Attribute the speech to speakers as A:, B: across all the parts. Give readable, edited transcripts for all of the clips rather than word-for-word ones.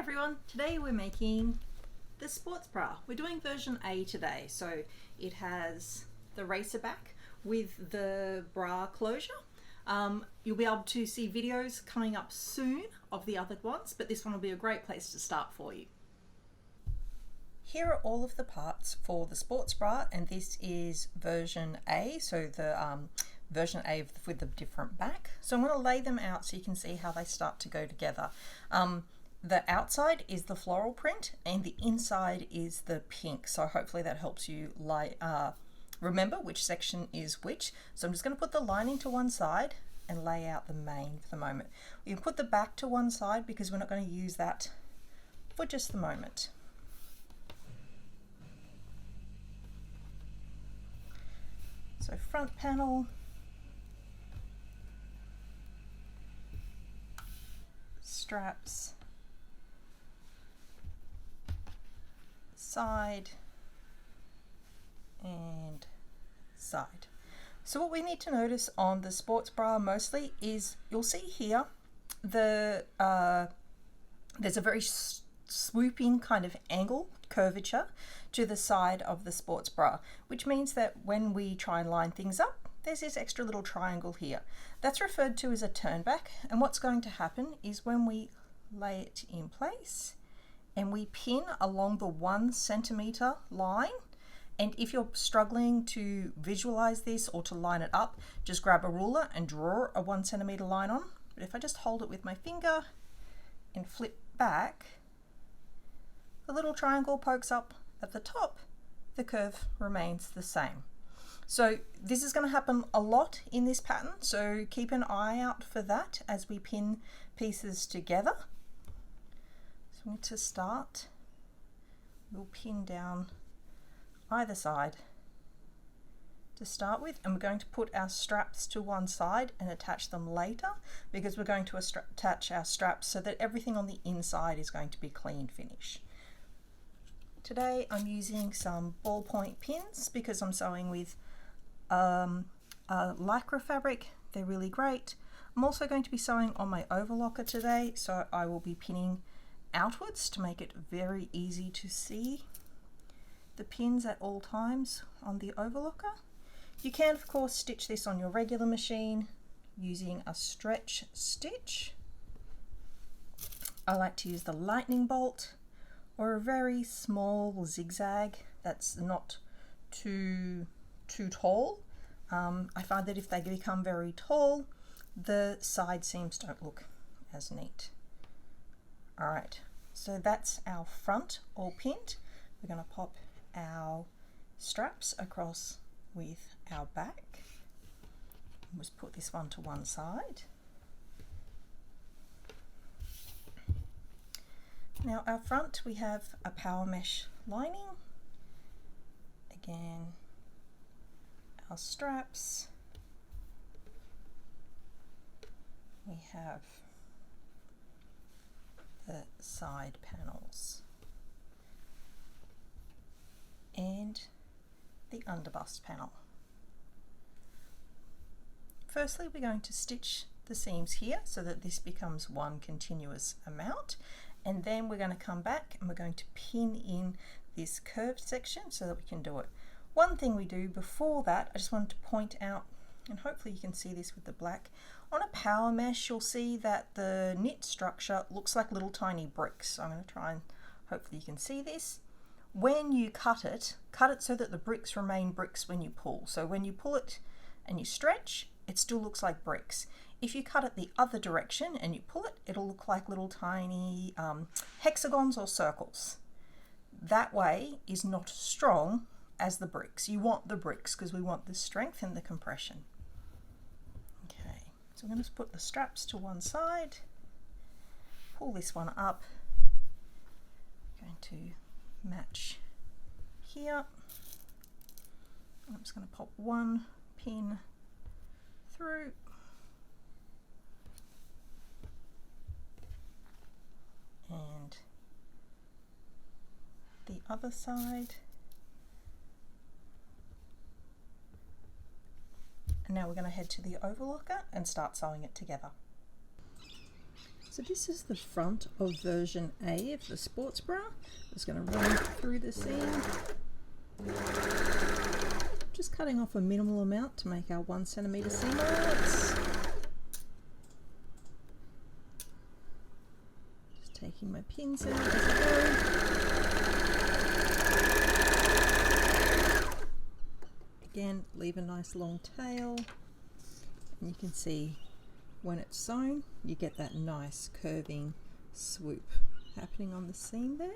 A: everyone, today we're making the sports bra. We're doing version A today, so it has the racer back with the bra closure. You'll be able to see videos coming up soon of the other ones, but this one will be a great place to start for you. Here are all of the parts for the sports bra, and this is version A, so the version A with the different back. So I'm going to lay them out so you can see how they start to go together. The outside is the floral print and the inside is the pink, so hopefully that helps you remember which section is which. So I'm just going to put the lining to one side and lay out the main for the moment. You can put the back to one side because we're not going to use that for just the moment. So front panel, straps, side and side. So what we need to notice on the sports bra mostly is you'll see here there's a very swooping kind of angle curvature to the side of the sports bra, which means that when we try and line things up, there's this extra little triangle here. That's referred to as a turn back, and what's going to happen is when we lay it in place and we pin along the 1 centimeter line, and if you're struggling to visualize this or to line it up, just grab a ruler and draw a 1 centimeter line on. But if I just hold it with my finger and flip back, the little triangle pokes up at the top, the curve remains the same. So this is going to happen a lot in this pattern, so keep an eye out for that as we pin pieces together. So to start, we'll pin down either side to start with, and we're going to put our straps to one side and attach them later, because we're going to attach our straps so that everything on the inside is going to be clean finish. Today I'm using some ballpoint pins because I'm sewing with lycra fabric. They're really great. I'm also going to be sewing on my overlocker today, so I will be pinning outwards to make it very easy to see the pins at all times on the overlocker. You can of course stitch this on your regular machine using a stretch stitch. I like to use the lightning bolt or a very small zigzag that's not too tall. I find that if they become very tall, the side seams don't look as neat. Alright, so that's our front all pinned. We're going to pop our straps across with our back. Just put this one to one side. Now our front, we have a power mesh lining. Again, our straps. We have the side panels and the underbust panel. Firstly, we're going to stitch the seams here so that this becomes one continuous amount, and then we're going to come back and we're going to pin in this curved section so that we can do it. One thing we do before that, I just wanted to point out, and hopefully you can see this with the black, on a power mesh you'll see that the knit structure looks like little tiny bricks. So I'm going to try and hopefully you can see this. When you cut it so that the bricks remain bricks when you pull. So when you pull it and you stretch, it still looks like bricks. If you cut it the other direction and you pull it, it'll look like little tiny hexagons or circles. That way is not as strong as the bricks. You want the bricks because we want the strength and the compression. Okay, so I'm going to put the straps to one side, pull this one up, I'm going to match here. I'm just going to pop one pin through, and the other side. And now we're going to head to the overlocker and start sewing it together. So this is the front of version A of the sports bra. I'm just going to run through the seam. Just cutting off a minimal amount to make our 1 centimetre seam allowance. Just taking my pins out as I go. Again, leave a nice long tail, and you can see when it's sewn you get that nice curving swoop happening on the seam there.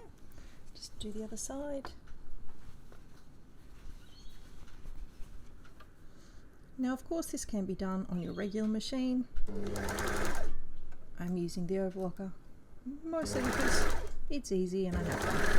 A: Just do the other side. Now of course this can be done on your regular machine. I'm using the overlocker mostly because it's easy and I have fun.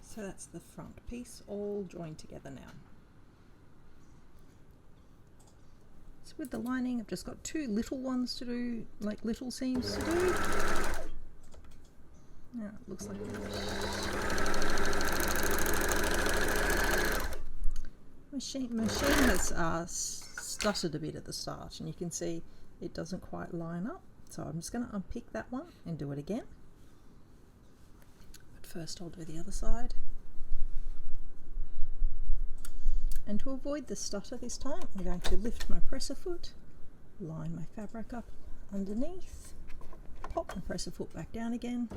A: So that's the front piece all joined together now. So with the lining, I've just got 2 little ones to do, like little seams to do. Now it looks like machine has stuttered a bit at the start, and you can see it doesn't quite line up. So I'm just going to unpick that one and do it again. But first I'll do the other side. And to avoid the stutter this time, I'm going to lift my presser foot, line my fabric up underneath, pop my presser foot back down again.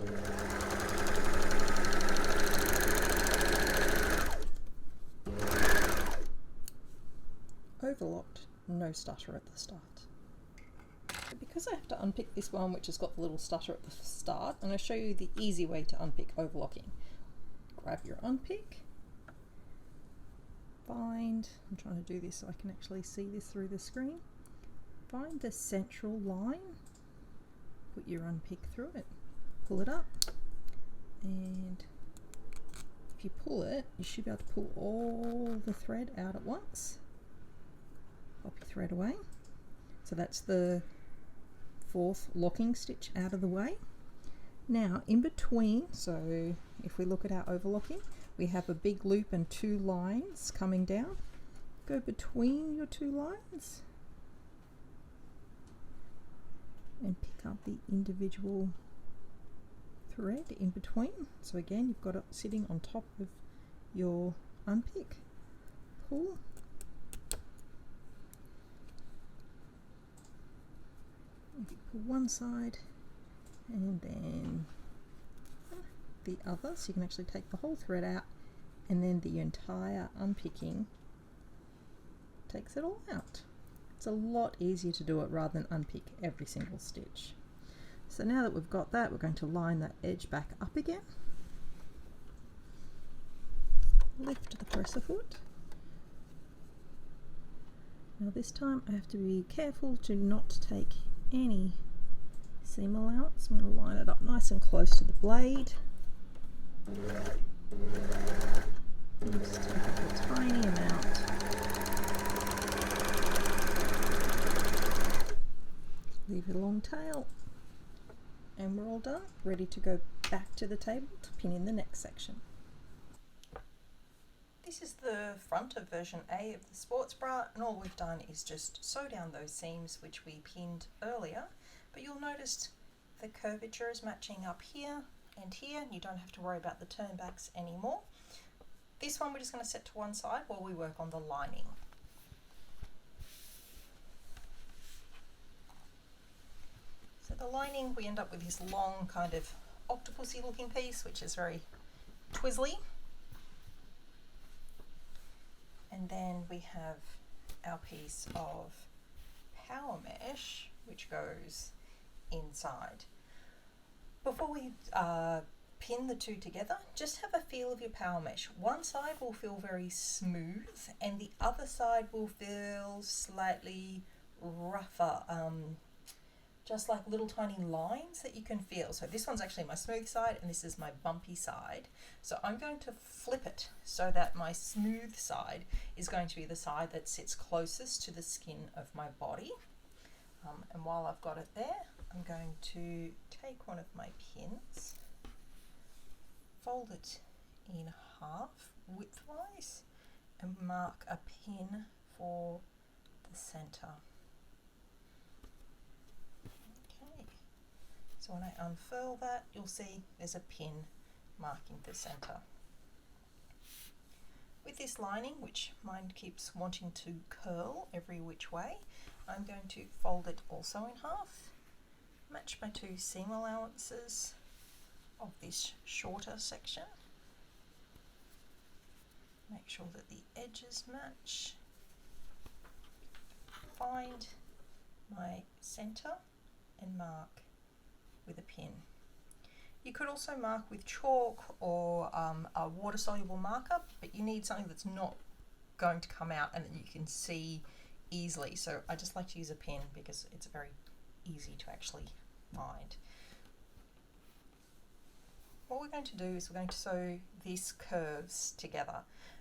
A: Overlocked, no stutter at the start. But because I have to unpick this one which has got the little stutter at the start, I'm going to show you the easy way to unpick overlocking. Grab your unpick. I'm trying to do this so I can actually see this through the screen. Find the central line, put your unpick through it, pull it up, and if you pull it, you should be able to pull all the thread out at once. Pop your thread away. So that's the 4th locking stitch out of the way. Now in between, so if we look at our overlocking, we have a big loop and 2 lines coming down. Go between your 2 lines and pick up the individual thread in between. So again, you've got it sitting on top of your unpick. Pull. If you pull one side and then the other, so you can actually take the whole thread out, and then the entire unpicking takes it all out. It's a lot easier to do it rather than unpick every single stitch. So now that we've got that, we're going to line that edge back up again, lift the presser foot. Now this time I have to be careful to not take any seam allowance. I'm going to line it up nice and close to the blade. Just take a tiny amount. Leave a long tail, and we're all done, ready to go back to the table to pin in the next section. This is the front of version A of the sports bra, and all we've done is just sew down those seams which we pinned earlier, but you'll notice the curvature is matching up here and here, and you don't have to worry about the turnbacks anymore. This one we're just going to set to one side while we work on the lining. So the lining, we end up with this long kind of octopusy looking piece which is very twizzly, and then we have our piece of power mesh which goes inside. Before we pin the two together, just have a feel of your power mesh. One side will feel very smooth and the other side will feel slightly rougher, just like little tiny lines that you can feel. So this one's actually my smooth side and this is my bumpy side. So I'm going to flip it so that my smooth side is going to be the side that sits closest to the skin of my body. And while I've got it there, I'm going to take one of my pins, fold it in half widthwise, and mark a pin for the center. Okay, so when I unfurl that, you'll see there's a pin marking the center. With this lining, which mine keeps wanting to curl every which way, I'm going to fold it also in half, match my two seam allowances of this shorter section, make sure that the edges match, find my center and mark with a pin. You could also mark with chalk or a water-soluble marker, but you need something that's not going to come out and that you can see easily. So I just like to use a pin because it's very easy to actually find. What we're going to do is we're going to sew these curves together.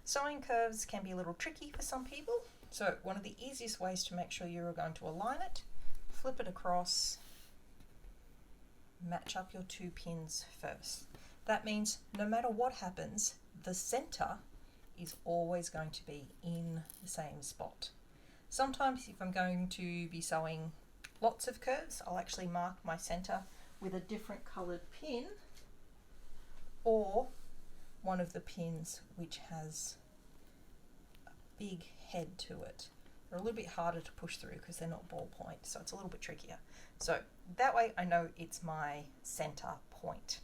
A: Sewing curves can be a little tricky for some people. So one of the easiest ways to make sure you're going to align it, flip it across, match up your two pins first. That means no matter what happens, the center is always going to be in the same spot. Sometimes if I'm going to be sewing lots of curves, I'll actually mark my center with a different colored pin or one of the pins which has a big head to it. They're a little bit harder to push through because they're not ballpoint, so it's a little bit trickier. So that way I know it's my center point.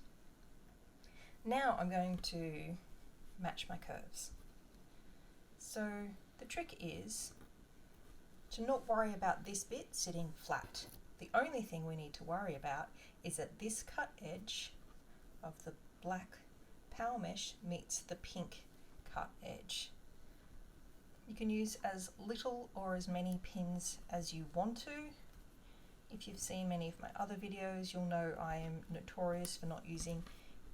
A: Now I'm going to match my curves. So the trick is to not worry about this bit sitting flat. The only thing we need to worry about is that this cut edge of the black power mesh meets the pink cut edge. You can use as little or as many pins as you want to. If you've seen many of my other videos, you'll know I am notorious for not using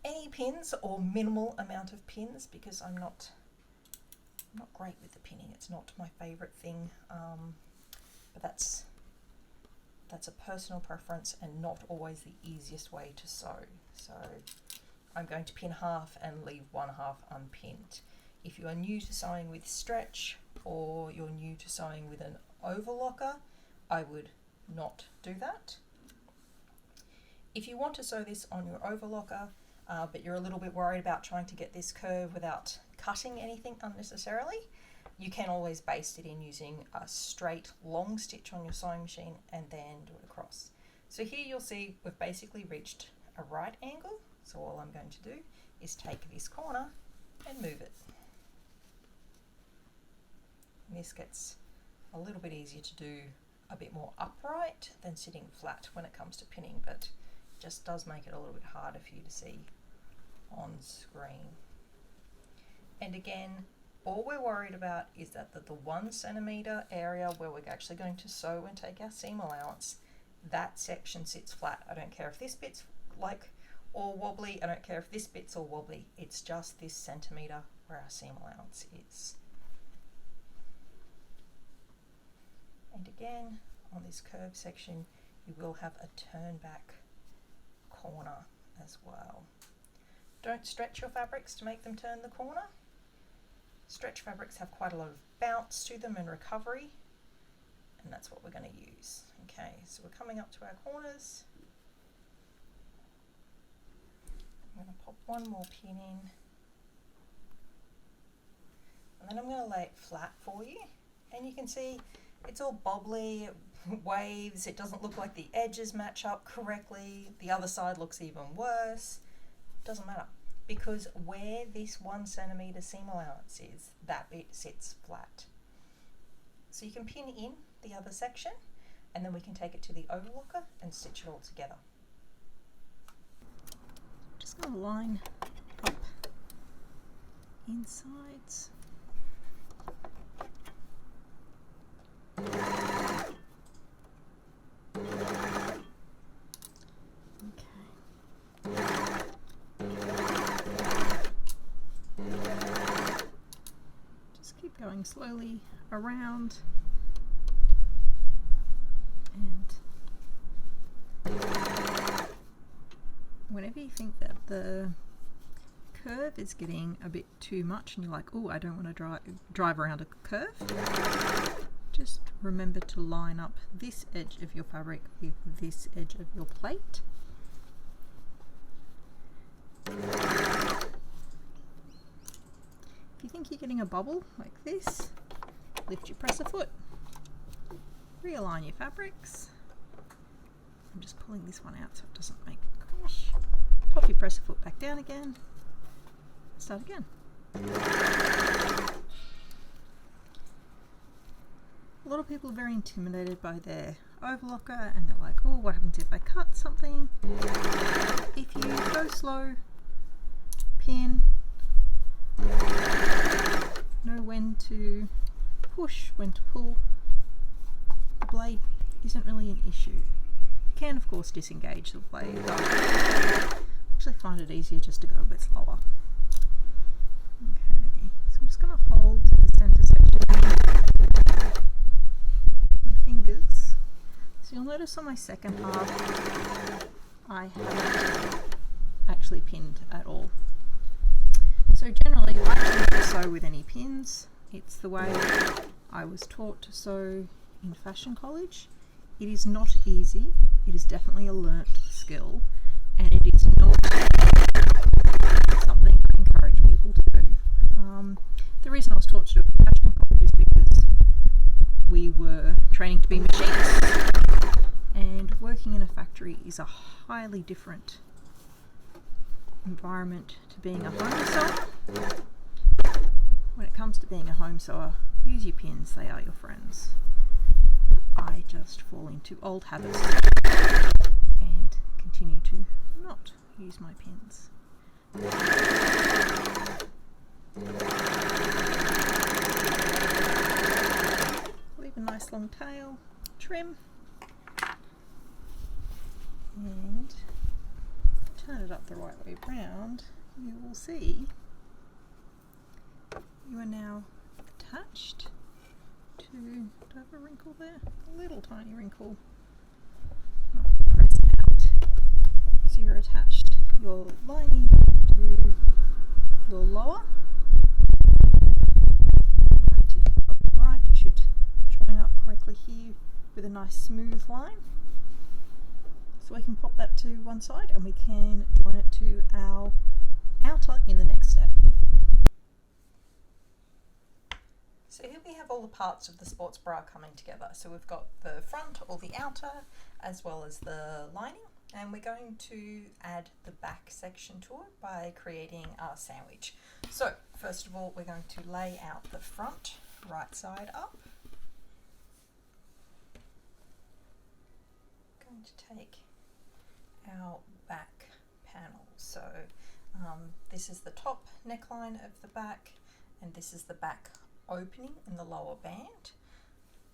A: any pins or minimal amount of pins because I'm not great with the pinning. It's not my favorite thing, but that's a personal preference and not always the easiest way to sew. So I'm going to pin half and leave one half unpinned. If you are new to sewing with stretch or you're new to sewing with an overlocker, I would not do that. If you want to sew this on your overlocker, but you're a little bit worried about trying to get this curve without cutting anything unnecessarily, you can always baste it in using a straight long stitch on your sewing machine and then do it across. So here you'll see we've basically reached a right angle. So all I'm going to do is take this corner and move it. And this gets a little bit easier to do a bit more upright than sitting flat when it comes to pinning, but it just does make it a little bit harder for you to see on screen. And again, all we're worried about is that the 1 centimeter area where we're actually going to sew and take our seam allowance, that section sits flat. I don't care if this bit's all wobbly, I don't care if this bit's all wobbly, it's just this centimeter where our seam allowance is. And again, on this curved section, you will have a turn back corner as well. Don't stretch your fabrics to make them turn the corner. Stretch fabrics have quite a lot of bounce to them and recovery, and that's what we're going to use. Okay, so we're coming up to our corners. I'm going to pop one more pin in, and then I'm going to lay it flat for you, and you can see it's all bobbly, waves, it doesn't look like the edges match up correctly, the other side looks even worse. Doesn't matter, because where this 1 centimeter seam allowance is, that bit sits flat. So you can pin in the other section, and then we can take it to the overlocker and stitch it all together. Just going to line up insides. Going slowly around and maybe you think that the curve is getting a bit too much and you're like, oh, I don't want to drive around a curve. Just remember to line up this edge of your fabric with this edge of your plate. If you think you're getting a bubble like this, lift your presser foot, realign your fabrics. I'm just pulling this one out so it doesn't make a crash. Pop your presser foot back down again. Start again. A lot of people are very intimidated by their overlocker and they're like, oh, what happens if I cut something? If you go slow, pin, know when to push, when to pull, the blade isn't really an issue. You can of course disengage the blade, but I actually find it easier just to go a bit slower. Okay, so I'm just going to hold the center section with my fingers. So you'll notice on my second half I haven't actually pinned at all. So generally I don't sew with any pins. It's the way I was taught to sew in fashion college. It is not easy. It is definitely a learnt skill, and it is not something I encourage people to do. The reason I was taught to do it in fashion college is because we were training to be machinists, and working in a factory is a highly different environment to being a home sewer. When it comes to being a home sewer, use your pins, they are your friends. I just fall into old habits and continue to not use my pins. Leave a nice long tail, trim, and turn it up the right way round. You will see you are now attached to, do I have a wrinkle there? A little tiny wrinkle. I'll press out. So you're attached your lining to your lower. And if you've got it right, you should join up correctly here with a nice smooth line. So we can pop that to one side and we can join it to our outer in the next step. So here we have all the parts of the sports bra coming together. So we've got the front or the outer as well as the lining, and we're going to add the back section to it by creating our sandwich. So first of all, we're going to lay out the front right side up. Going to take our back panel. So this is the top neckline of the back, and this is the back opening in the lower band.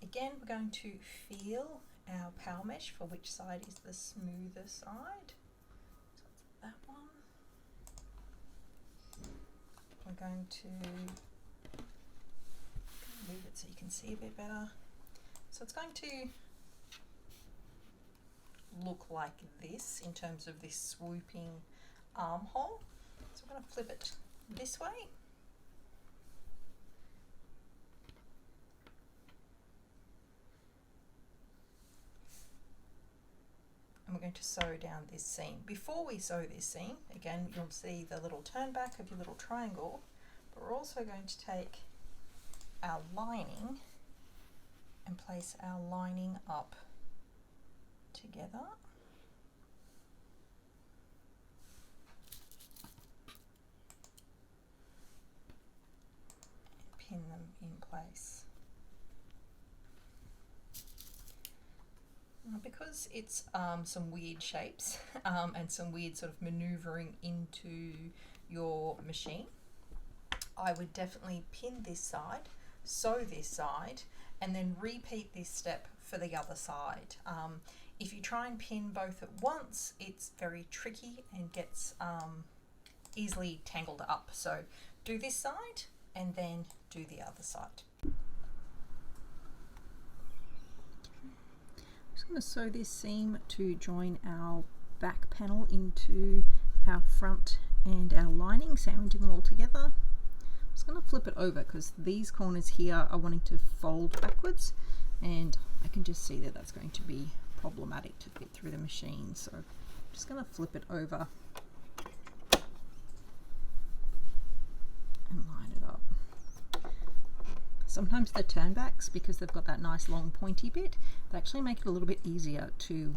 A: Again, we're going to feel our power mesh for which side is the smoother side. So it's that one. We're going to move it so you can see a bit better. So it's going to look like this in terms of this swooping armhole. So I'm going to flip it this way. And we're going to sew down this seam. Before we sew this seam, again, you'll see the little turn back of your little triangle, but we're also going to take our lining and place our lining up together. And pin them in place. Because it's some weird shapes and some weird sort of maneuvering into your machine, I would definitely pin this side, sew this side, and then repeat this step for the other side. If you try and pin both at once, it's very tricky and gets easily tangled up. So do this side and then do the other side. I'm just going to sew this seam to join our back panel into our front and our lining, sandwiching them all together. I'm just going to flip it over because these corners here are wanting to fold backwards, and I can just see that that's going to be problematic to fit through the machine. So I'm just going to flip it over and line it up. Sometimes the turnbacks, because they've got that nice long pointy bit, they actually make it a little bit easier to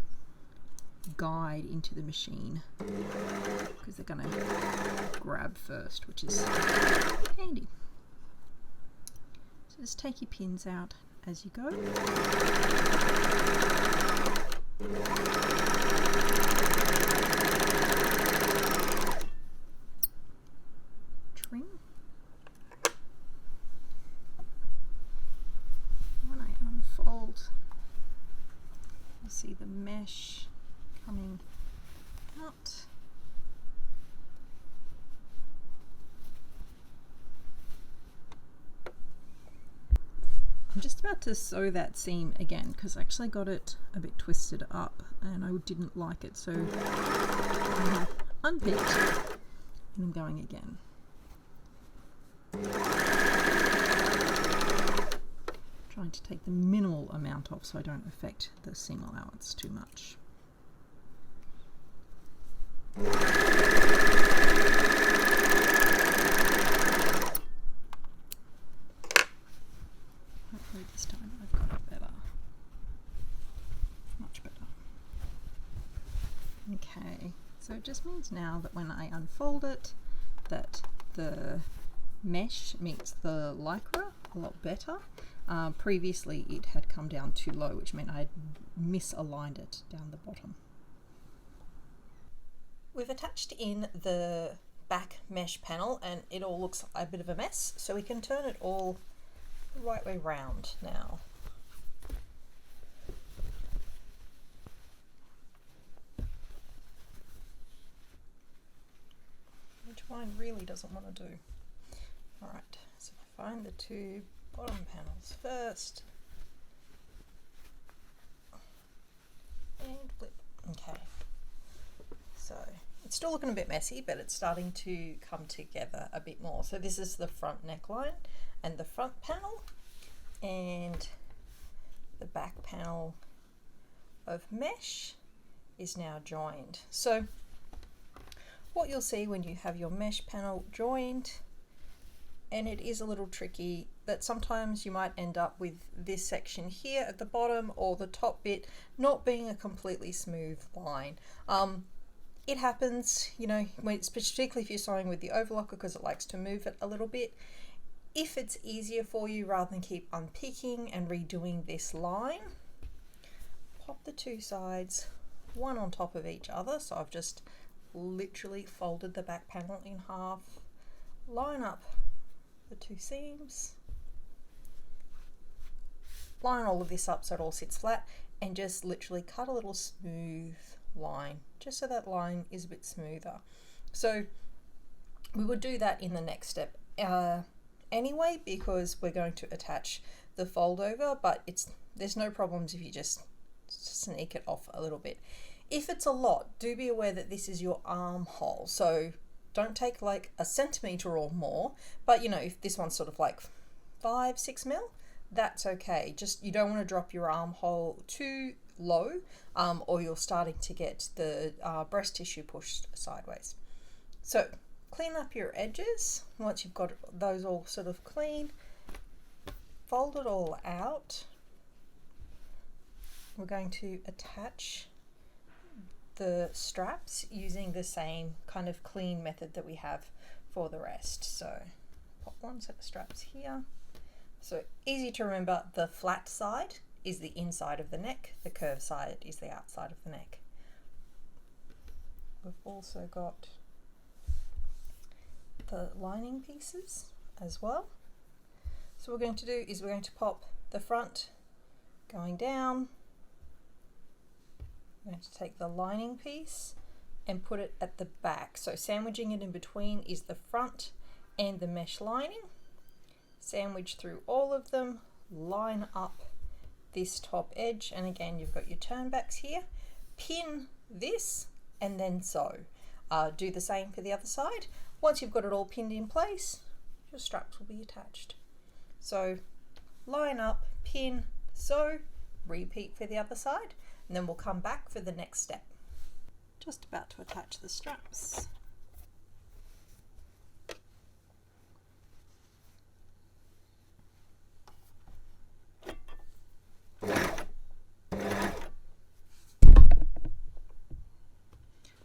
A: guide into the machine because they're going to grab first, which is handy. So just take your pins out as you go. Trim. When I unfold, you see the mesh coming out. I'm just about to sew that seam again because I actually got it a bit twisted up and I didn't like it, so I have unpicked and I'm going again. Trying to take the minimal amount off so I don't affect the seam allowance too much. Hopefully this time I've got it better. Much better. Okay, so it just means now that when I unfold it, that the mesh meets the lycra a lot better. Previously it had come down too low, which meant I had misaligned it down the bottom. We've attached in the back mesh panel and it all looks a bit of a mess, so we can turn it all the right way round now. Which mine really doesn't want to do. Alright, so I find the two bottom panels first and flip. Okay. So it's still looking a bit messy, but it's starting to come together a bit more. So this is the front neckline and the front panel, and the back panel of mesh is now joined. So what you'll see when you have your mesh panel joined, and it is a little tricky, that sometimes you might end up with this section here at the bottom or the top bit not being a completely smooth line. It happens, you know, particularly if you're sewing with the overlocker because it likes to move it a little bit. If it's easier for you, rather than keep unpicking and redoing this line, pop the two sides one on top of each other. So I've just literally folded the back panel in half, line up the two seams, line all of this up so it all sits flat, and just literally cut a little smooth line just so that line is a bit smoother. So we would do that in the next step anyway, because we're going to attach the fold over, but there's no problems if you just sneak it off a little bit. If it's a lot, do be aware that this is your armhole, so don't take like a centimetre or more, but you know, if this one's sort of like 5-6 mil, that's okay. Just you don't want to drop your armhole too low, or you're starting to get the breast tissue pushed sideways. So clean up your edges. Once you've got those all sort of clean, fold it all out. We're going to attach the straps using the same kind of clean method that we have for the rest. So pop one set of straps here. So easy to remember, the flat side is the inside of the neck, the curved side is the outside of the neck. We've also got the lining pieces as well. So what we're going to do is we're going to pop the front going down. We're going to take the lining piece and put it at the back. So sandwiching it in between is the front and the mesh lining. Sandwich through all of them, line up this top edge, and again you've got your turnbacks here. Pin this and then sew. Do the same for the other side. Once you've got it all pinned in place, your straps will be attached. So line up, pin, sew, repeat for the other side, and then we'll come back for the next step. Just about to attach the straps.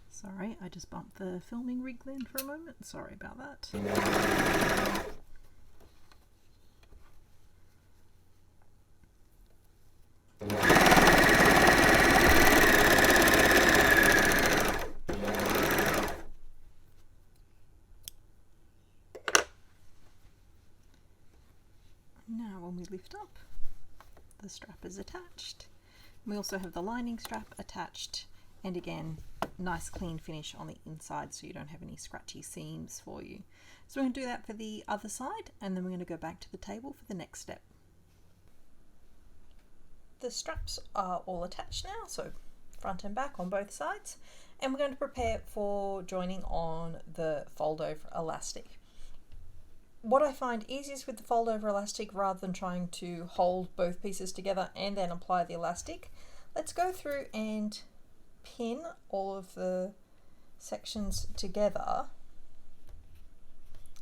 A: Sorry, I just bumped the filming rig then for a moment. Sorry about that. Now when we lift up, the strap is attached. We also have the lining strap attached, and again, nice clean finish on the inside so you don't have any scratchy seams for you. So we're going to do that for the other side, and then we're going to go back to the table for the next step. The straps are all attached now, so front and back on both sides, and we're going to prepare for joining on the fold over elastic. What I find easiest with the fold over elastic, rather than trying to hold both pieces together and then apply the elastic, let's go through and pin all of the sections together,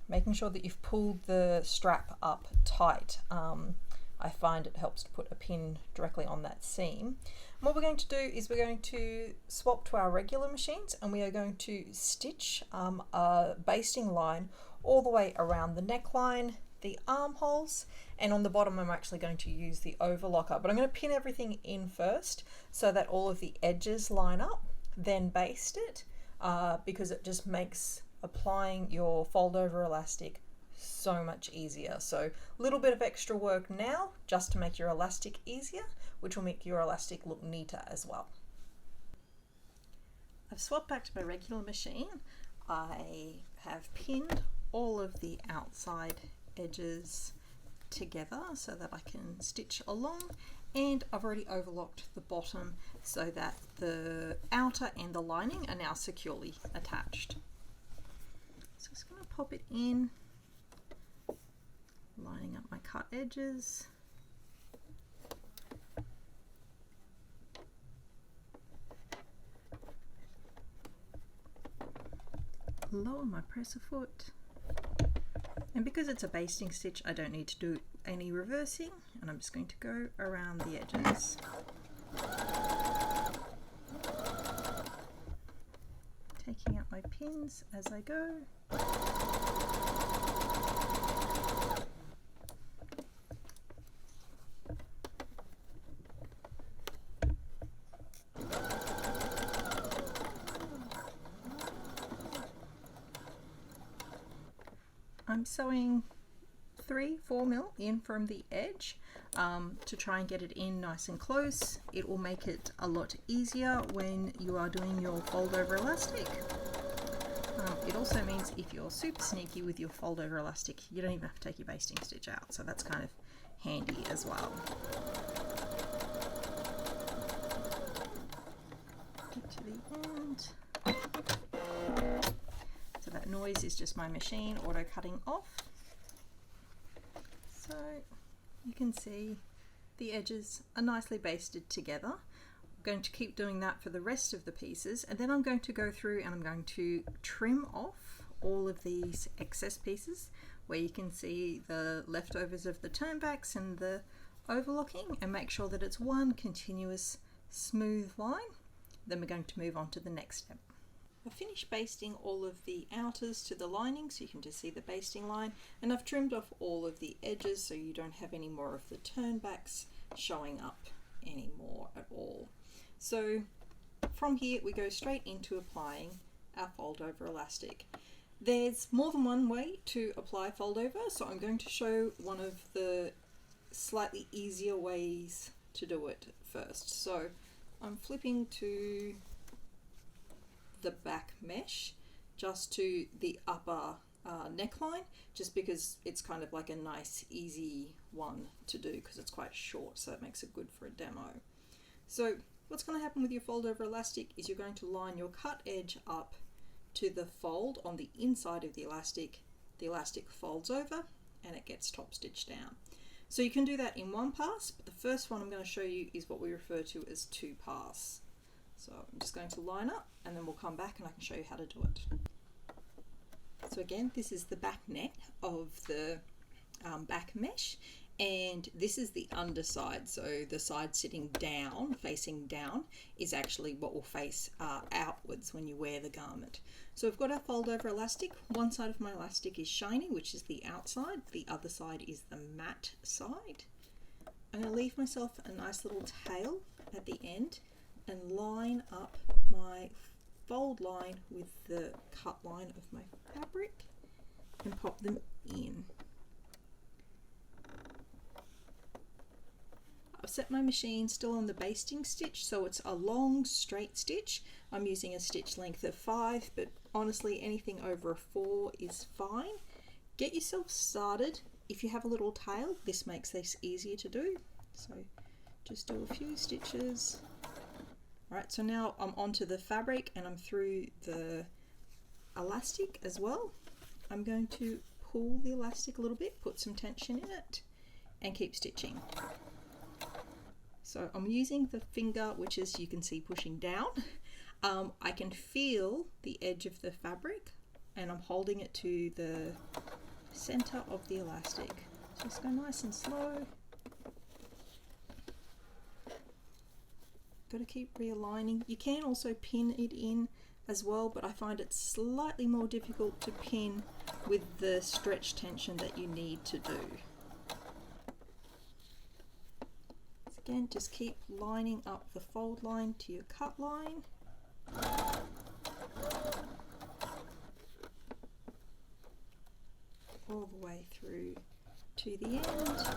A: making sure that you've pulled the strap up tight. I find it helps to put a pin directly on that seam. And what we're going to do is we're going to swap to our regular machines, and we are going to stitch a basting line all the way around the neckline, the armholes, and on the bottom I'm actually going to use the overlocker, but I'm going to pin everything in first so that all of the edges line up, then baste it, because it just makes applying your fold over elastic so much easier. So a little bit of extra work now just to make your elastic easier, which will make your elastic look neater as well. I've swapped back to my regular machine. I have pinned all of the outside edges together so that I can stitch along, and I've already overlocked the bottom so that the outer and the lining are now securely attached. So I'm just going to pop it in, lining up my cut edges. Lower my presser foot. And because it's a basting stitch, I don't need to do any reversing, and I'm just going to go around the edges. Taking out my pins as I go. I'm sewing 3-4 mil in from the edge to try and get it in nice and close. It will make it a lot easier when you are doing your fold over elastic. It also means if you're super sneaky with your fold over elastic, you don't even have to take your basting stitch out, so that's kind of handy as well. Get to the end. So that noise is just my machine auto cutting off. So you can see the edges are nicely basted together. I'm going to keep doing that for the rest of the pieces, and then I'm going to go through and I'm going to trim off all of these excess pieces where you can see the leftovers of the turnbacks and the overlocking, and make sure that it's one continuous smooth line. Then we're going to move on to the next step. I've finished basting all of the outers to the lining, so you can just see the basting line, and I've trimmed off all of the edges so you don't have any more of the turnbacks showing up anymore at all. So from here we go straight into applying our fold over elastic. There's more than one way to apply fold over, so I'm going to show one of the slightly easier ways to do it first. So I'm flipping to the back mesh just to the upper neckline, just because it's kind of like a nice easy one to do because it's quite short, so it makes it good for a demo. So what's going to happen with your fold over elastic is you're going to line your cut edge up to the fold on the inside of the elastic folds over and it gets top stitched down. So you can do that in one pass, but the first one I'm going to show you is what we refer to as two pass. So I'm just going to line up and then we'll come back and I can show you how to do it. So again, this is the back neck of the back mesh, and this is the underside. So the side sitting down, facing down, is actually what will face outwards when you wear the garment. So we've got our fold over elastic. One side of my elastic is shiny, which is the outside. The other side is the matte side. I'm going to leave myself a nice little tail at the end and line up my fold line with the cut line of my fabric and pop them in. I've set my machine still on the basting stitch, so it's a long straight stitch. I'm using a stitch length of 5, but honestly anything over a 4 is fine. Get yourself started. If you have a little tail, this makes this easier to do. So just do a few stitches. Alright, so now I'm onto the fabric and I'm through the elastic as well. I'm going to pull the elastic a little bit, put some tension in it, and keep stitching. So I'm using the finger, which is, you can see, pushing down. I can feel the edge of the fabric and I'm holding it to the center of the elastic. Just go nice and slow. Got to keep realigning. You can also pin it in as well, but I find it slightly more difficult to pin with the stretch tension that you need to do. Again, just keep lining up the fold line to your cut line. All the way through to the end.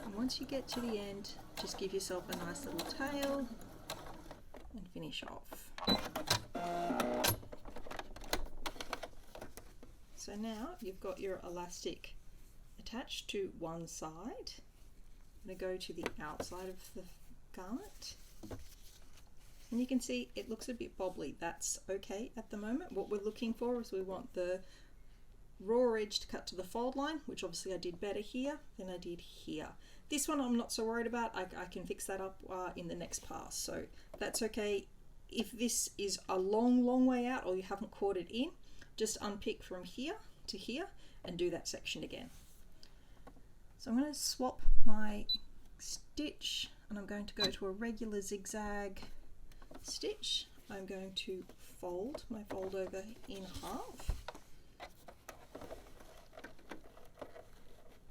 A: And once you get to the end, just give yourself a nice little tail and finish off. So now you've got your elastic attached to one side. I'm going to go to the outside of the garment, and you can see it looks a bit bobbly. That's okay at the moment. What we're looking for is we want the raw edge to cut to the fold line, which obviously I did better here than I did here. This one I'm not so worried about. I can fix that up in the next pass, so that's okay. If this is a long way out or you haven't caught it in, just unpick from here to here and do that section again. So I'm going to swap my stitch and I'm going to go to a regular zigzag stitch. I'm going to fold my fold over in half,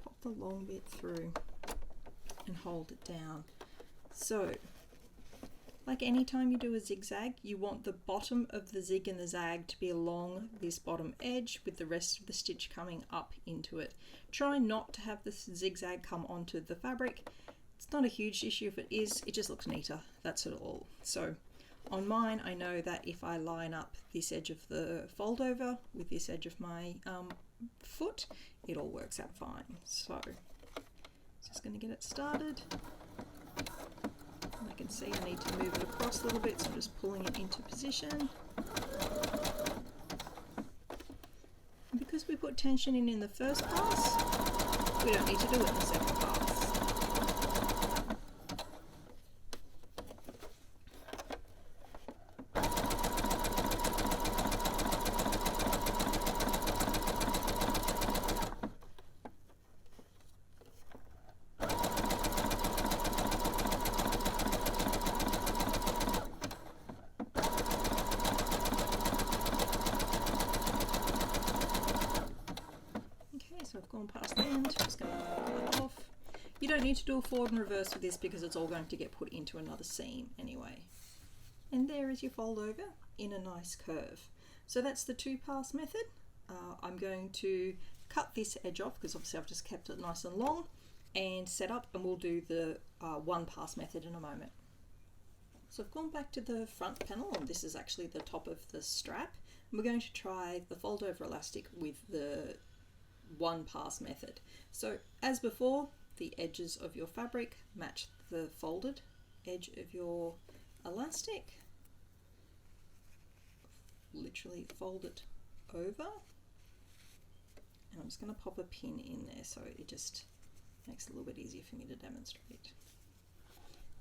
A: pop the long bit through and hold it down. So like any time you do a zigzag, you want the bottom of the zig and the zag to be along this bottom edge with the rest of the stitch coming up into it. Try not to have the zigzag come onto the fabric. It's not a huge issue if it is, it just looks neater, that's it all. So on mine, I know that if I line up this edge of the fold over with this edge of my foot, it all works out fine. So just going to get it started. I can see I need to move it across a little bit, so I'm just pulling it into position. And because we put tension in the first pass, we don't need to do it in the second pass. I've gone past the end, just going to cut it off. You don't need to do a forward and reverse with this because it's all going to get put into another seam anyway. And there is your fold over in a nice curve. So that's the two pass method. I'm going to cut this edge off because obviously I've just kept it nice and long and set up, and we'll do the one pass method in a moment. So I've gone back to the front panel, and this is actually the top of the strap. And we're going to try the fold over elastic with the one pass method. So as before, the edges of your fabric match the folded edge of your elastic. literally fold it over, and I'm just going to pop a pin in there so it just makes it a little bit easier for me to demonstrate.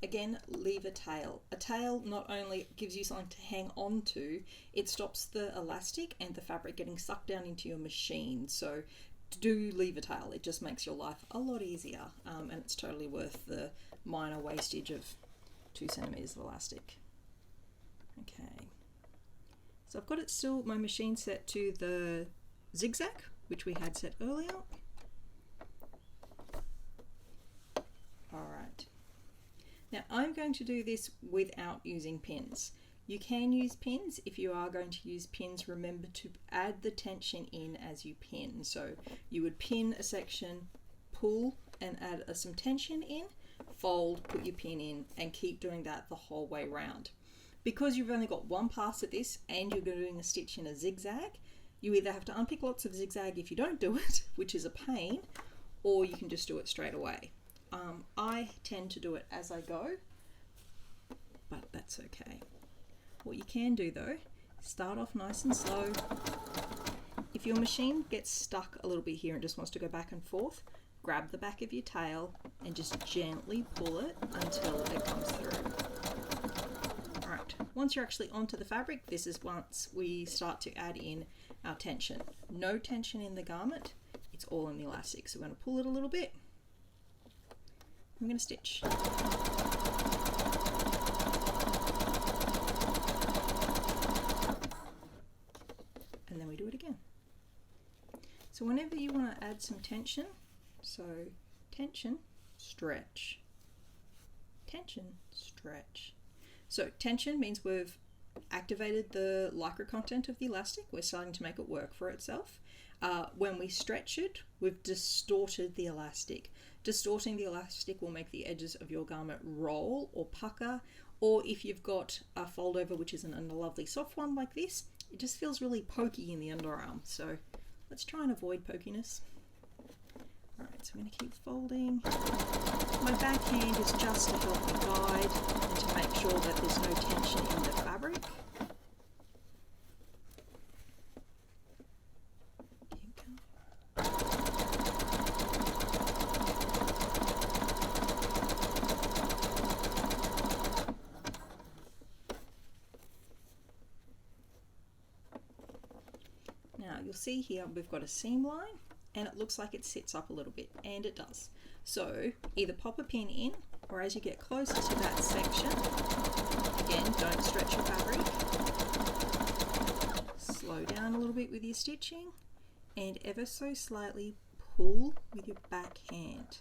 A: Again, leave a tail. A tail not only gives you something to hang on to, it stops the elastic and the fabric getting sucked down into your machine. So do leave a tail. It just makes your life a lot easier, and it's totally worth the minor wastage of 2 centimeters of elastic. Okay, so I've got it still, my machine set to the zigzag, which we had set earlier. All right. Now I'm going to do this without using pins. You can use pins. If you are going to use pins, remember to add the tension in as you pin. So you would pin a section, pull and add some tension in, fold, put your pin in, and keep doing that the whole way round. Because you've only got one pass at this and you're doing a stitch in a zigzag, you either have to unpick lots of zigzag if you don't do it, which is a pain, or you can just do it straight away. I tend to do it as I go, but that's okay. What you can do though, start off nice and slow. If your machine gets stuck a little bit here and just wants to go back and forth, grab the back of your tail and just gently pull it until it comes through. Alright, once you're actually onto the fabric, this is once we start to add in our tension. No tension in the garment, it's all in the elastic. So we're going to pull it a little bit. I'm going to stitch. And then we do it again. So whenever you want to add some tension, so tension, stretch, tension, stretch. So tension means we've activated the lycra content of the elastic. We're starting to make it work for itself. When we stretch it, we've distorted the elastic. Distorting the elastic will make the edges of your garment roll or pucker, or if you've got a fold over which isn't a lovely soft one like this, it just feels really pokey in the underarm. So let's try and avoid pokiness. Alright, so I'm going to keep folding. My backhand is just to help me guide and to make sure that there's no tension in the fabric. Keep going. Now you'll see here we've got a seam line, and it looks like it sits up a little bit, and it does. So either pop a pin in, or as you get closer to that section, again, don't stretch your fabric, slow down a little bit with your stitching, and ever so slightly pull with your back hand.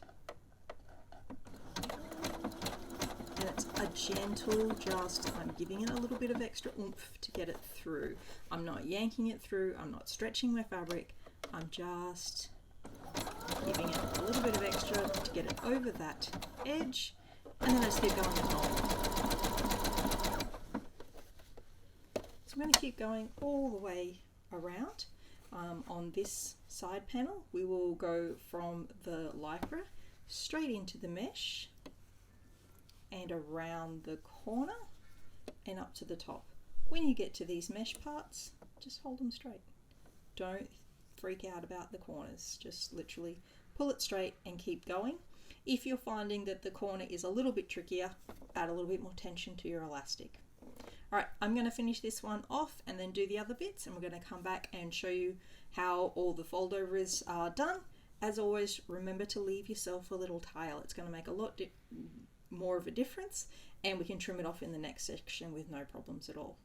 A: And it's a gentle just, I'm giving it a little bit of extra oomph to get it through. I'm not yanking it through, I'm not stretching my fabric, I'm just giving it a little bit of extra to get it over that edge, and then I just keep going as normal. So I'm going to keep going all the way around. On this side panel, we will go from the lycra straight into the mesh and around the corner and up to the top. When you get to these mesh parts, just hold them straight. Don't freak out about the corners, just literally pull it straight and keep going. If you're finding that the corner is a little bit trickier, add a little bit more tension to your elastic. Alright, I'm going to finish this one off and then do the other bits, and we're going to come back and show you how all the fold overs are done. As always, remember to leave yourself a little tail. It's going to make a lot more of a difference, and we can trim it off in the next section with no problems at all.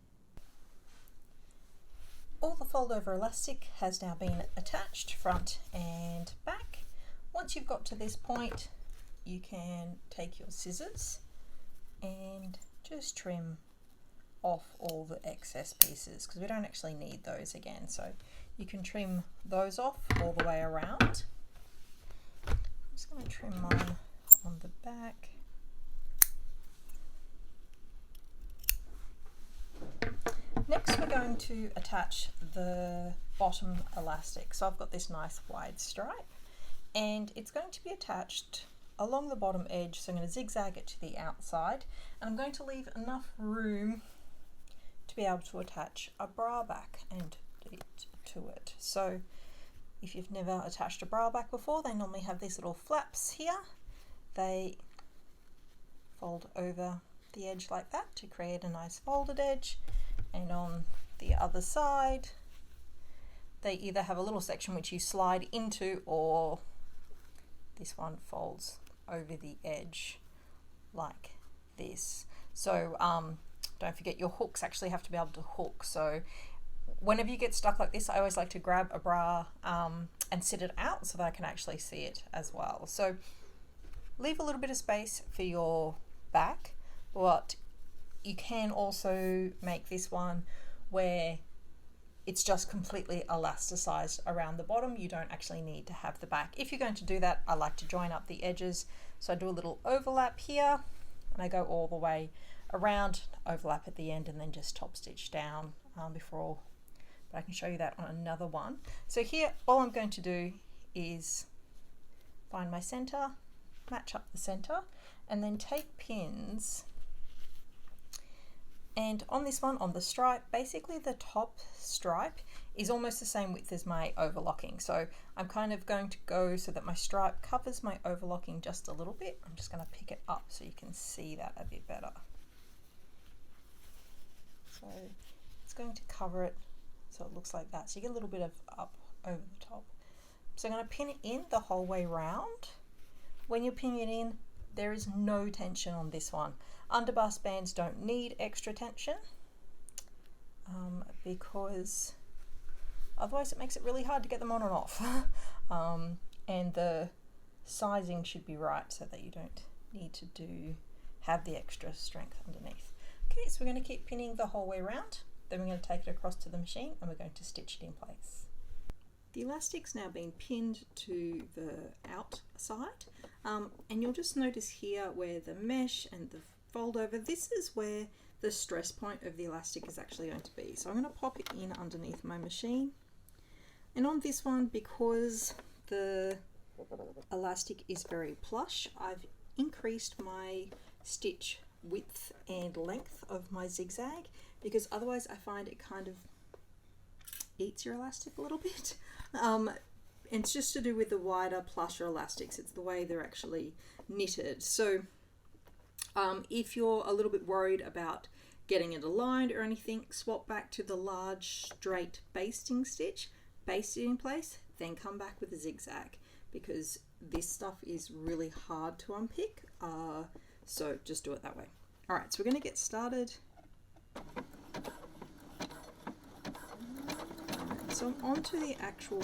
A: All the fold over elastic has now been attached front and back. Once you've got to this point, you can take your scissors and just trim off all the excess pieces, because we don't actually need those again. So you can trim those off all the way around. I'm just going to trim mine on the back. Next we're going to attach the bottom elastic. So I've got this nice wide stripe, and it's going to be attached along the bottom edge, so I'm going to zigzag it to the outside, and I'm going to leave enough room to be able to attach a bra back and to it. So if you've never attached a bra back before, they normally have these little flaps here. They fold over the edge like that to create a nice folded edge, and on the other side they either have a little section which you slide into, or this one folds over the edge like this. So don't forget your hooks actually have to be able to hook. So whenever you get stuck like this, I always like to grab a bra and sit it out so that I can actually see it as well. So leave a little bit of space for your back, but you can also make this one where it's just completely elasticized around the bottom. You don't actually need to have the back. If you're going to do that, I like to join up the edges. So I do a little overlap here and I go all the way around, overlap at the end, and then just top stitch down before, but I can show you that on another one. So here all I'm going to do is find my center, match up the center, and then take pins, and on this one, on the stripe, basically the top stripe is almost the same width as my overlocking. So I'm kind of going to go so that my stripe covers my overlocking just a little bit. I'm just going to pick it up so you can see that a bit better. So it's going to cover it so it looks like that. So you get a little bit of up over the top. So I'm going to pin it in the whole way round. When you're pinning it in, there is no tension on this one. Underbust bands don't need extra tension because otherwise it makes it really hard to get them on and off. And the sizing should be right so that you don't need to have the extra strength underneath. Okay, so we're going to keep pinning the whole way around. Then we're going to take it across to the machine and we're going to stitch it in place. The elastic's now been pinned to the outside, and you'll just notice here where the mesh and the fold over, this is where the stress point of the elastic is actually going to be. So I'm going to pop it in underneath my machine, and on this one, because the elastic is very plush, I've increased my stitch width and length of my zigzag, because otherwise I find it kind of eats your elastic a little bit. It's just to do with the wider, plusher elastics. It's the way they're actually knitted. So if you're a little bit worried about getting it aligned or anything, swap back to the large straight basting stitch, baste it in place, then come back with a zigzag, because this stuff is really hard to unpick. So just do it that way. All right, so we're going to get started. So I'm onto the actual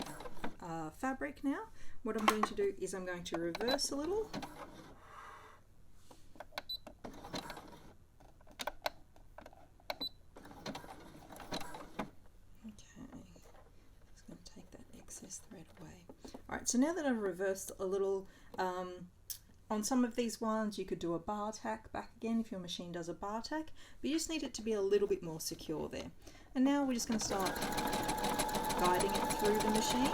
A: fabric now. What I'm going to do is I'm going to reverse a little. Okay, just going to take that excess thread away. All right, so now that I've reversed a little, on some of these ones you could do a bar tack back again if your machine does a bar tack, but you just need it to be a little bit more secure there. And now we're just going to start guiding it through the machine.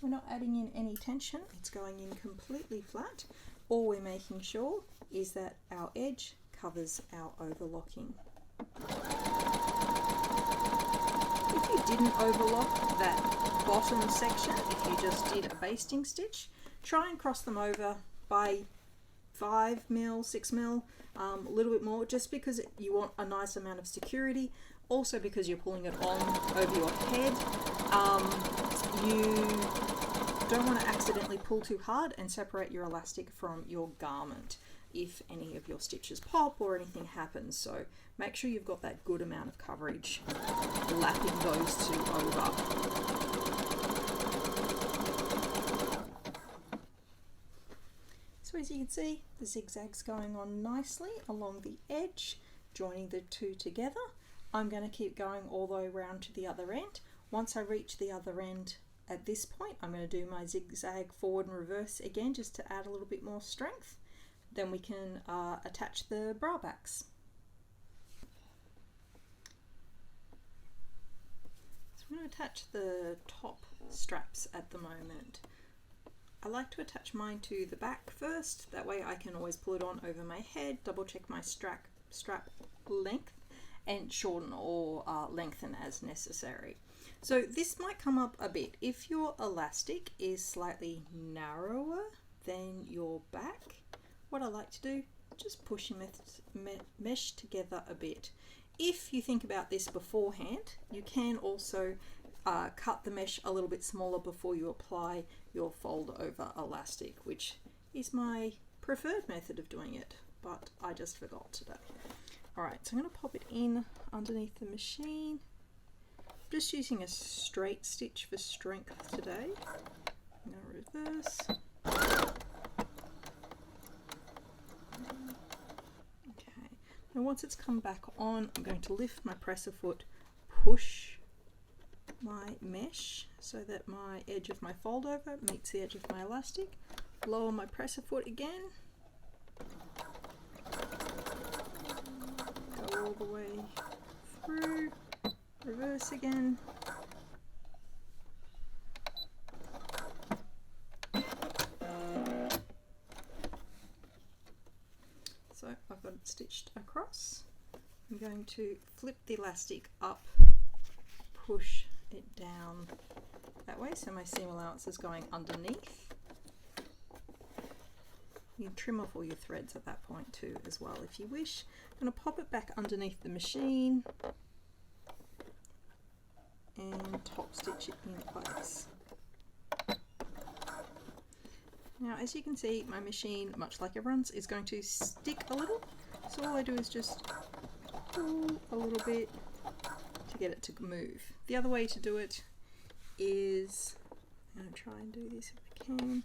A: We're not adding in any tension, it's going in completely flat. All we're making sure is that our edge covers our overlocking. If you didn't overlock that bottom section, if you just did a basting stitch, try and cross them over by 5 mil, 6 mil, a little bit more, just because you want a nice amount of security. Also because you're pulling it on over your head, you don't want to accidentally pull too hard and separate your elastic from your garment if any of your stitches pop or anything happens. So make sure you've got that good amount of coverage lapping those two over. So as you can see, the zigzag's going on nicely along the edge, joining the two together. I'm going to keep going all the way around to the other end. Once I reach the other end at this point, I'm going to do my zigzag forward and reverse again, just to add a little bit more strength. Then we can attach the bra backs. So I'm going to attach the top straps at the moment. I like to attach mine to the back first, that way I can always pull it on over my head, double check my strap length, and shorten or lengthen as necessary. So this might come up a bit. If your elastic is slightly narrower than your back, what I like to do, just push your mesh together a bit. If you think about this beforehand, you can also cut the mesh a little bit smaller before you apply your fold over elastic, which is my preferred method of doing it, but I just forgot today. Alright, so I'm going to pop it in underneath the machine. I'm just using a straight stitch for strength today. I'm going to reverse. Okay, now once it's come back on, I'm going to lift my presser foot, push my mesh so that my edge of my fold over meets the edge of my elastic, lower my presser foot again, go all the way through, reverse again, so I've got it stitched across. I'm going to flip the elastic up, push it down that way so my seam allowance is going underneath. You can trim off all your threads at that point too as well if you wish. I'm going to pop it back underneath the machine and top stitch it in place. Now as you can see, my machine, much like everyone's, is going to stick a little, so all I do is just pull a little bit to get it to move. The other way to do it is, I'm going to try and do this if I can,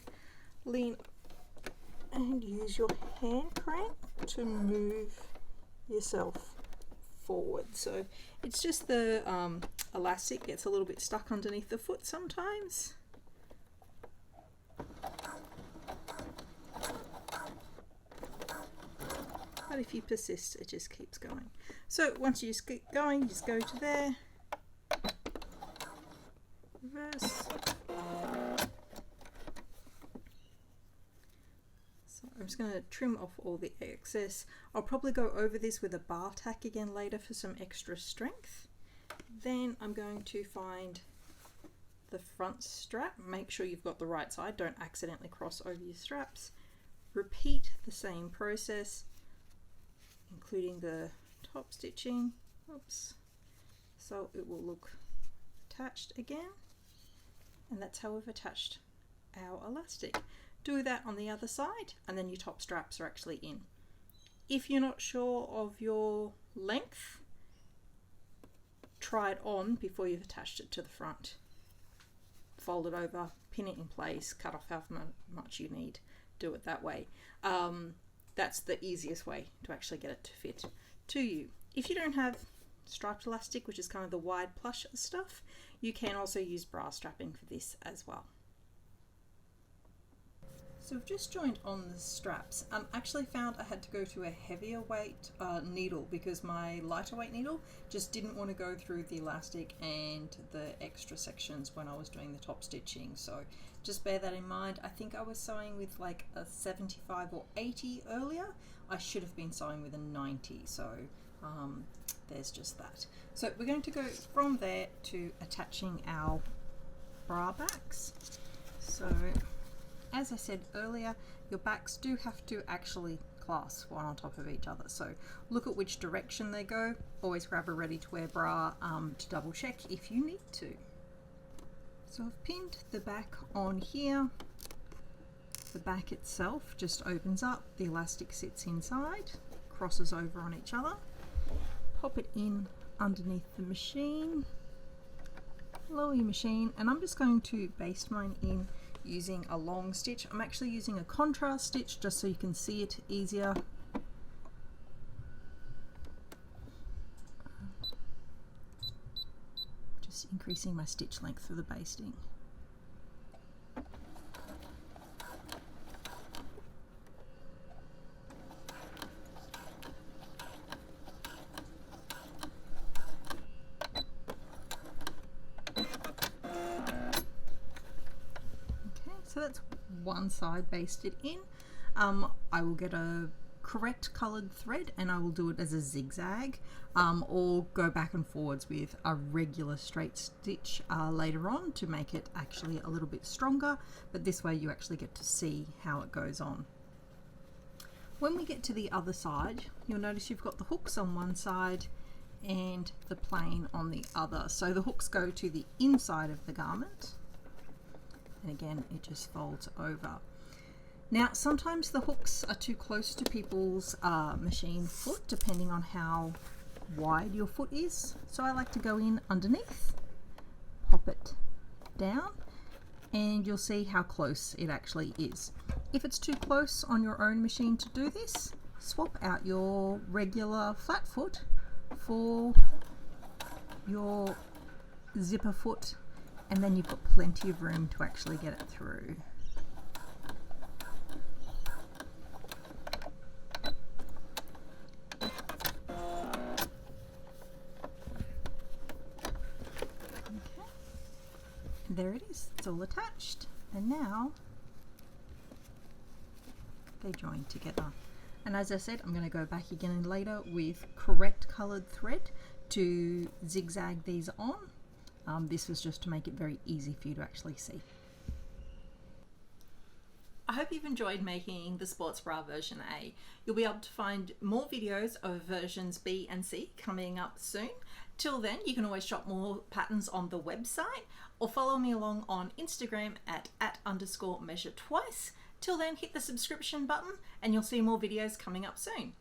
A: lean and use your hand crank to move yourself forward. So it's just the elastic gets a little bit stuck underneath the foot sometimes. But if you persist, it just keeps going. So once you just get going, just go to there, reverse. So I'm just going to trim off all the excess. I'll probably go over this with a bar tack again later for some extra strength. Then I'm going to find the front strap. Make sure you've got the right side. Don't accidentally cross over your straps. Repeat the same process, including the top stitching. Oops. So it will look attached again, and that's how we've attached our elastic. Do that on the other side, and then your top straps are actually in. If you're not sure of your length, try it on before you've attached it to the front. Fold it over, pin it in place, cut off however much you need. Do it that way. That's the easiest way to actually get it to fit to you. If you don't have striped elastic, which is kind of the wide plush stuff, you can also use bra strapping for this as well. So I've just joined on the straps. Actually found I had to go to a heavier weight needle because my lighter weight needle just didn't want to go through the elastic and the extra sections when I was doing the top stitching. So just bear that in mind. I think I was sewing with like a 75 or 80 earlier. I should have been sewing with a 90. So there's just that. So we're going to go from there to attaching our bra backs. So as I said earlier, your backs do have to actually clasp one on top of each other. So look at which direction they go. Always grab a ready to wear bra to double check if you need to. So I've pinned the back on here. The back itself just opens up, the elastic sits inside, crosses over on each other. Pop it in underneath the machine, lower your machine, and I'm just going to baste mine in using a long stitch. I'm actually using a contrast stitch just so you can see it easier. Just increasing my stitch length for the basting. So that's one side basted in, I will get a correct colored thread and I will do it as a zigzag, or go back and forwards with a regular straight stitch later on to make it actually a little bit stronger, but this way you actually get to see how it goes on. When we get to the other side, you'll notice you've got the hooks on one side and the plain on the other. So the hooks go to the inside of the garment, and again it just folds over. Now sometimes the hooks are too close to people's machine foot, depending on how wide your foot is. So I like to go in underneath, pop it down, and you'll see how close it actually is. If it's too close on your own machine to do this, swap out your regular flat foot for your zipper foot, and then you've got plenty of room to actually get it through. There it is, it's all attached, and now they join together. And as I said, I'm going to go back again later with correct coloured thread to zigzag these on. This was just to make it very easy for you to actually see. I hope you've enjoyed making the sports bra version A. You'll be able to find more videos of versions B and C coming up soon. Till then, you can always shop more patterns on the website or follow me along on Instagram at @_measure twice. Till then, hit the subscription button and you'll see more videos coming up soon.